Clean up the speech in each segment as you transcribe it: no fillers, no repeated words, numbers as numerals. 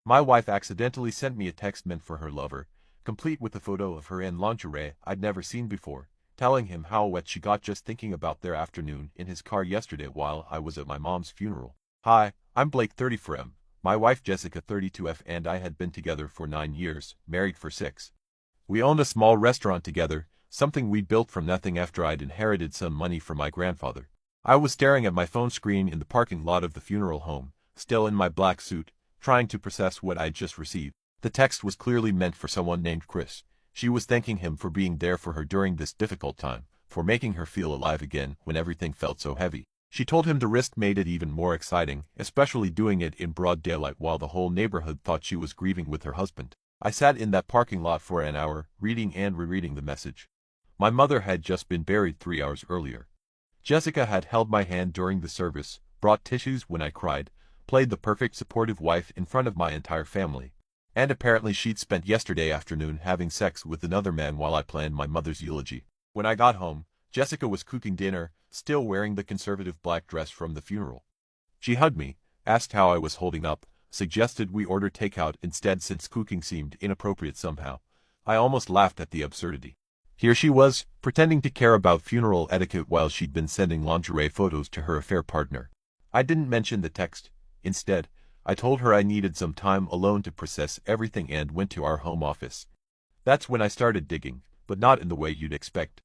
My wife accidentally sent me a text meant for her lover, complete with a photo of her in lingerie I'd never seen before, telling him how wet she got just thinking about their afternoon in his car yesterday while I was at my mom's funeral. Hi, I'm Blake 34M. My wife Jessica 32F and I had been together for 9 years, married for 6. We owned a small restaurant together, something we built from nothing after I'd inherited some money from my grandfather. I was staring at my phone screen in the parking lot of the funeral home, still in my black suit, trying to process what I'd just received. The text was clearly meant for someone named Chris. She was thanking him for being there for her during this difficult time, for making her feel alive again when everything felt so heavy. She told him the risk made it even more exciting, especially doing it in broad daylight while the whole neighborhood thought she was grieving with her husband. I sat in that parking lot for an hour, reading and rereading the message. My mother had just been buried 3 hours earlier. Jessica had held my hand during the service, brought tissues when I cried, played the perfect supportive wife in front of my entire family. And apparently she'd spent yesterday afternoon having sex with another man while I planned my mother's eulogy. When I got home, Jessica was cooking dinner, still wearing the conservative black dress from the funeral. She hugged me, asked how I was holding up, suggested we order takeout instead since cooking seemed inappropriate somehow. I almost laughed at the absurdity. Here she was, pretending to care about funeral etiquette while she'd been sending lingerie photos to her affair partner. I didn't mention the text. Instead, I told her I needed some time alone to process everything and went to our home office. That's when I started digging, but not in the way you'd expect.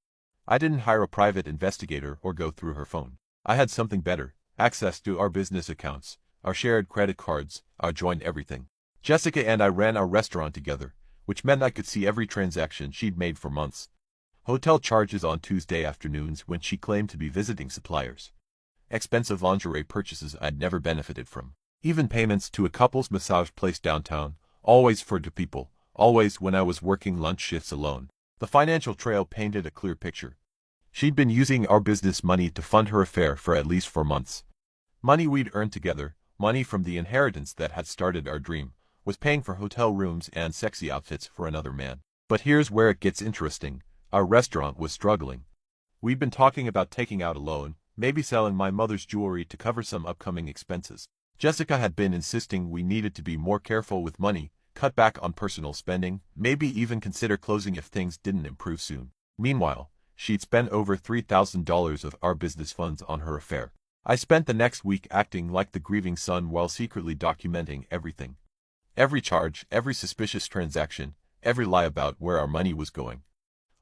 I didn't hire a private investigator or go through her phone. I had something better, access to our business accounts, our shared credit cards, our joint everything. Jessica and I ran our restaurant together, which meant I could see every transaction she'd made for months. Hotel charges on Tuesday afternoons when she claimed to be visiting suppliers. Expensive lingerie purchases I'd never benefited from. Even payments to a couple's massage place downtown, always for 2 people, always when I was working lunch shifts alone. The financial trail painted a clear picture. She'd been using our business money to fund her affair for at least 4 months. Money we'd earned together, money from the inheritance that had started our dream, was paying for hotel rooms and sexy outfits for another man. But here's where it gets interesting. Our restaurant was struggling. We'd been talking about taking out a loan, maybe selling my mother's jewelry to cover some upcoming expenses. Jessica had been insisting we needed to be more careful with money, cut back on personal spending, maybe even consider closing if things didn't improve soon. Meanwhile, she'd spent over $3,000 of our business funds on her affair. I spent the next week acting like the grieving son while secretly documenting everything. Every charge, every suspicious transaction, every lie about where our money was going.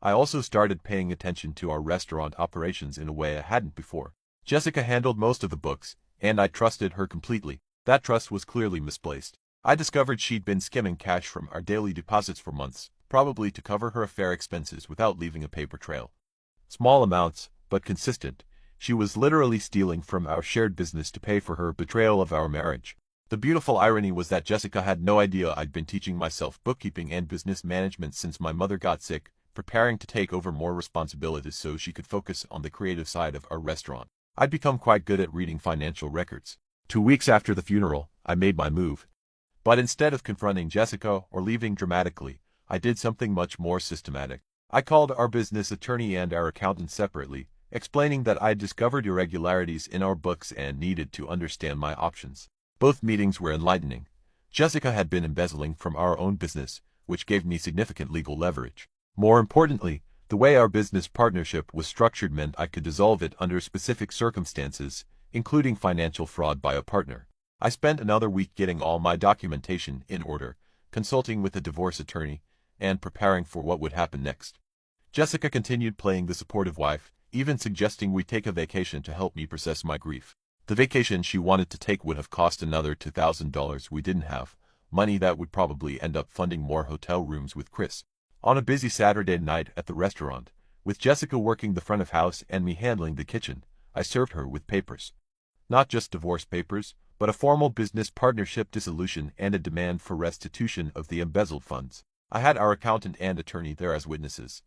I also started paying attention to our restaurant operations in a way I hadn't before. Jessica handled most of the books, and I trusted her completely. That trust was clearly misplaced. I discovered she'd been skimming cash from our daily deposits for months, probably to cover her affair expenses without leaving a paper trail. Small amounts, but consistent. She was literally stealing from our shared business to pay for her betrayal of our marriage. The beautiful irony was that Jessica had no idea I'd been teaching myself bookkeeping and business management since my mother got sick, preparing to take over more responsibilities so she could focus on the creative side of our restaurant. I'd become quite good at reading financial records. 2 weeks after the funeral, I made my move. But instead of confronting Jessica or leaving dramatically, I did something much more systematic. I called our business attorney and our accountant separately, explaining that I'd discovered irregularities in our books and needed to understand my options. Both meetings were enlightening. Jessica had been embezzling from our own business, which gave me significant legal leverage. More importantly, the way our business partnership was structured meant I could dissolve it under specific circumstances, including financial fraud by a partner. I spent another week getting all my documentation in order, consulting with a divorce attorney, and preparing for what would happen next. Jessica continued playing the supportive wife, even suggesting we take a vacation to help me process my grief. The vacation she wanted to take would have cost another $2,000 we didn't have, money that would probably end up funding more hotel rooms with Chris. On a busy Saturday night at the restaurant, with Jessica working the front of house and me handling the kitchen, I served her with papers. Not just divorce papers, but a formal business partnership dissolution and a demand for restitution of the embezzled funds. I had our accountant and attorney there as witnesses.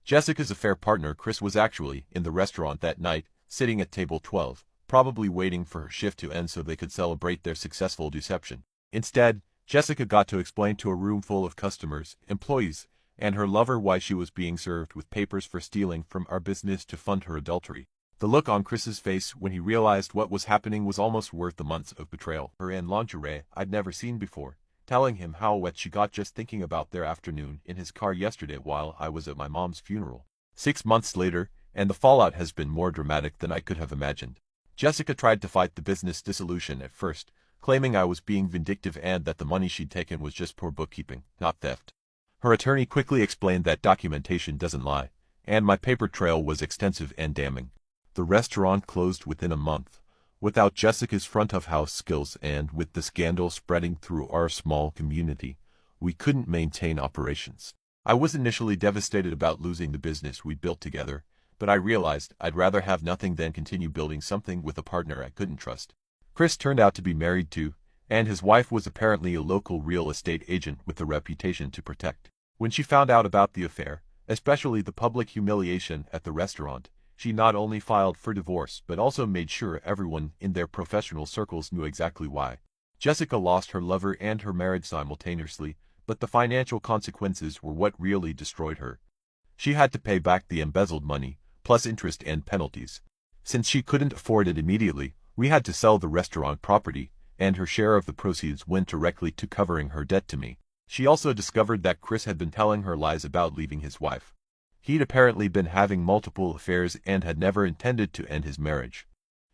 Jessica's affair partner Chris was actually in the restaurant that night, sitting at table 12, probably waiting for her shift to end so they could celebrate their successful deception. Instead, Jessica got to explain to a room full of customers, employees, and her lover why she was being served with papers for stealing from our business to fund her adultery. The look on Chris's face when he realized what was happening was almost worth the months of betrayal. Her in lingerie I'd never seen before, telling him how wet she got just thinking about their afternoon in his car yesterday while I was at my mom's funeral. 6 months later, and the fallout has been more dramatic than I could have imagined. Jessica tried to fight the business dissolution at first, claiming I was being vindictive and that the money she'd taken was just poor bookkeeping, not theft. Her attorney quickly explained that documentation doesn't lie, and my paper trail was extensive and damning. The restaurant closed within a month. Without Jessica's front-of-house skills and with the scandal spreading through our small community, we couldn't maintain operations. I was initially devastated about losing the business we built together, but I realized I'd rather have nothing than continue building something with a partner I couldn't trust. Chris turned out to be married too, and his wife was apparently a local real estate agent with a reputation to protect. When she found out about the affair, especially the public humiliation at the restaurant, she not only filed for divorce but also made sure everyone in their professional circles knew exactly why. Jessica lost her lover and her marriage simultaneously, but the financial consequences were what really destroyed her. She had to pay back the embezzled money, plus interest and penalties. Since she couldn't afford it immediately, we had to sell the restaurant property, and her share of the proceeds went directly to covering her debt to me. She also discovered that Chris had been telling her lies about leaving his wife. He'd apparently been having multiple affairs and had never intended to end his marriage.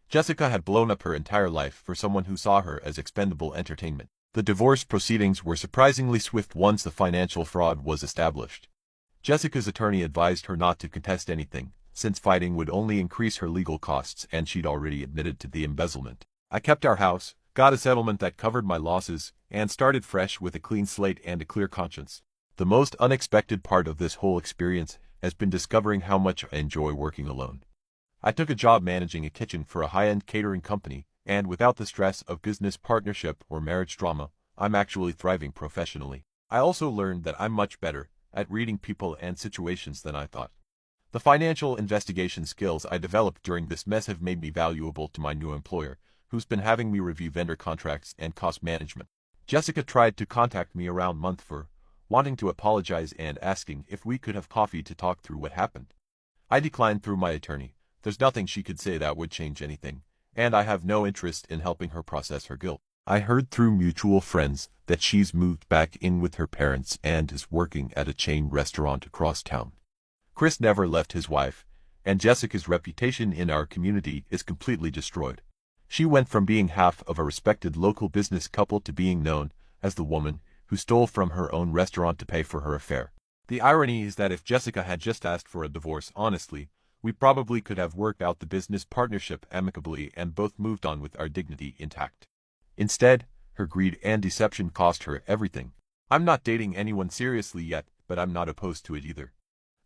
Jessica had blown up her entire life for someone who saw her as expendable entertainment. The divorce proceedings were surprisingly swift once the financial fraud was established. Jessica's attorney advised her not to contest anything, since fighting would only increase her legal costs and she'd already admitted to the embezzlement. I kept our house, got a settlement that covered my losses, and started fresh with a clean slate and a clear conscience. The most unexpected part of this whole experience has been discovering how much I enjoy working alone. I took a job managing a kitchen for a high-end catering company, and without the stress of business partnership or marriage drama, I'm actually thriving professionally. I also learned that I'm much better at reading people and situations than I thought. The financial investigation skills I developed during this mess have made me valuable to my new employer, who's been having me review vendor contracts and cost management. Jessica tried to contact me around month 4, wanting to apologize and asking if we could have coffee to talk through what happened. I declined through my attorney. There's nothing she could say that would change anything, and I have no interest in helping her process her guilt. I heard through mutual friends that she's moved back in with her parents and is working at a chain restaurant across town. Chris never left his wife, and Jessica's reputation in our community is completely destroyed. She went from being half of a respected local business couple to being known as the woman who stole from her own restaurant to pay for her affair. The irony is that if Jessica had just asked for a divorce honestly, we probably could have worked out the business partnership amicably and both moved on with our dignity intact. Instead, her greed and deception cost her everything. I'm not dating anyone seriously yet, but I'm not opposed to it either.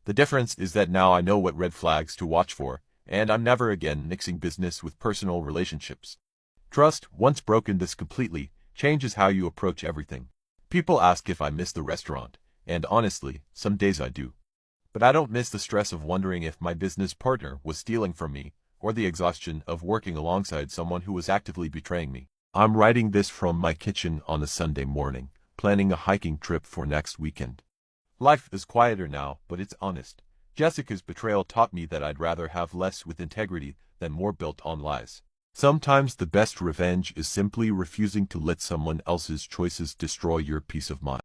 The difference is that now I know what red flags to watch for, and I'm never again mixing business with personal relationships. Trust, once broken this completely, changes how you approach everything. People ask if I miss the restaurant, and honestly, some days I do. But I don't miss the stress of wondering if my business partner was stealing from me, or the exhaustion of working alongside someone who was actively betraying me. I'm writing this from my kitchen on a Sunday morning, planning a hiking trip for next weekend. Life is quieter now, but it's honest. Jessica's betrayal taught me that I'd rather have less with integrity than more built on lies. Sometimes the best revenge is simply refusing to let someone else's choices destroy your peace of mind.